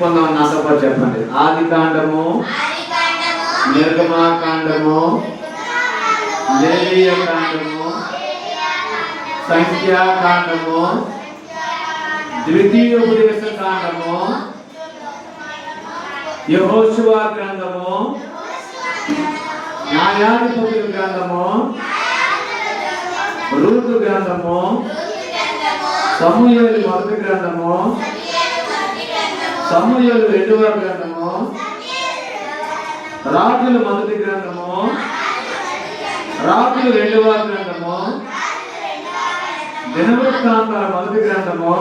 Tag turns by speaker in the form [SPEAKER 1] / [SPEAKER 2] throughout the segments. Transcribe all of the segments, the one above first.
[SPEAKER 1] పొందామని నాతో పాటు చెప్పండి. ఆది కాండము, నిర్గమాకాండము, లేవియ కాండము, సంఖ్యాకాండము, ద్వితీయోపదేశ కాండము, యెహోషువ గ్రంథము, న్యాయాధిపతుల గ్రంథము, రూతు గ్రంథము, సమూయేలు మొదటి గ్రంథము, సమూయేలు రెండవ గ్రంథము, రాజుల మొదటి గ్రంథము, రాజులు రెండవ గ్రంథము, దినవృత్తాంతాల మొదటి గ్రంథము,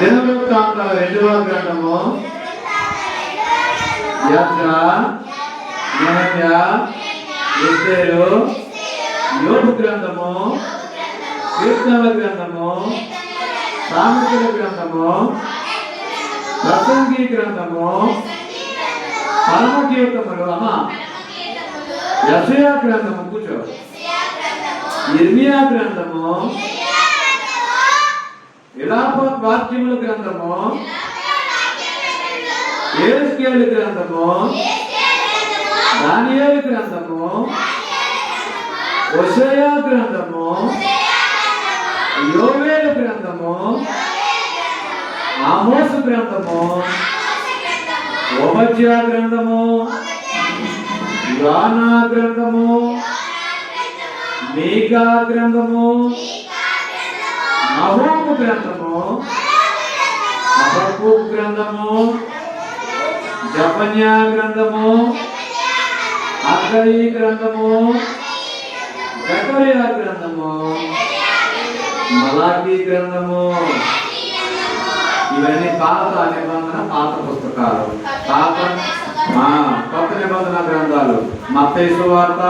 [SPEAKER 1] దినవృత్తాంతాల రెండవ గ్రంథము, యెజ్రా, నెహెమ్యా, ఎస్తేరు, యోబు గ్రంథము, కీర్తనల గ్రంథము, సామెతల గ్రంథము, ప్రసంగి గ్రంథము, పరమకీర్తనలు, యెషయా గ్రంథము, కూర్చో, యిర్మీయా గ్రంథము, విలాప వాక్యముల గ్రంథము, యెహెజ్కేలు గ్రంథము, దానియేలు గ్రంథము, హోషేయ గ్రంథము, యోవేలు గ్రంథము, ఆమోసు గ్రంథము, ఓబద్యా గ్రంథము, యోనా గ్రంథము, మీకా గ్రంథము, నహూము గ్రంథము, హబక్కూకు గ్రంథము, జెఫన్యా గ్రంథము, హగ్గయి గ్రంథము, జకర్యా గ్రంథము, మలాకీ గ్రంథము. ఇవన్నీ పాత నిబంధన, పాత పుస్తకాలు. కొత్త నిబంధన గ్రంథాలు మత్తయి సువార్త,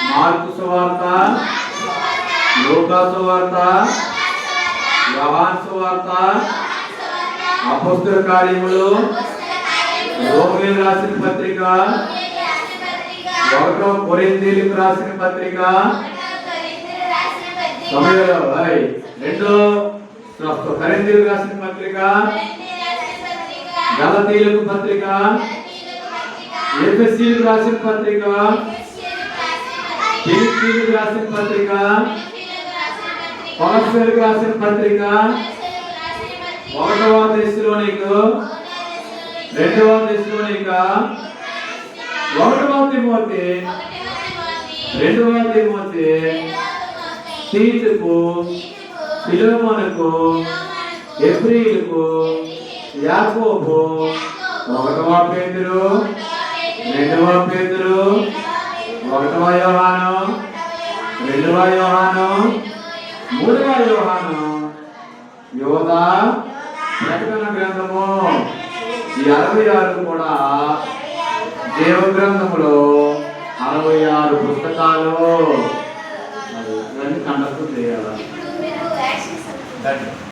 [SPEAKER 1] మార్కు సువార్త, లూకా సువార్త, యోహాను సువార్త, అపోస్తలుల కార్యములు, రోమీయులకు రాసిన పత్రిక, 1 కొరింథీయులకు రాసిన పత్రిక, 2 కొరింథీయులకు రాసిన పత్రిక, గలతీయులకు పత్రిక, ఎఫెసీయులకు రాసిన పత్రిక, ఫిలిప్పీయులకు రాసిన పత్రిక, కొలస్సీయులకు రాసిన పత్రిక, 1వ తెస్సలోనిక, 2వ తెస్సలోనిక, 1వ తిమోతి, 2వ తిమోతి, తీతుకు, ఫిలోమోనుకు, హెబ్రీయులకు, యాకోబు, 1వ పేతురు, 2వ పేతురు, 1వ యోహాను, 2వ యోహాను, 3వ యోహాను, యోదా, ప్రకటన గ్రంథము. ఈ 66 కూడా దేవ గ్రంథములో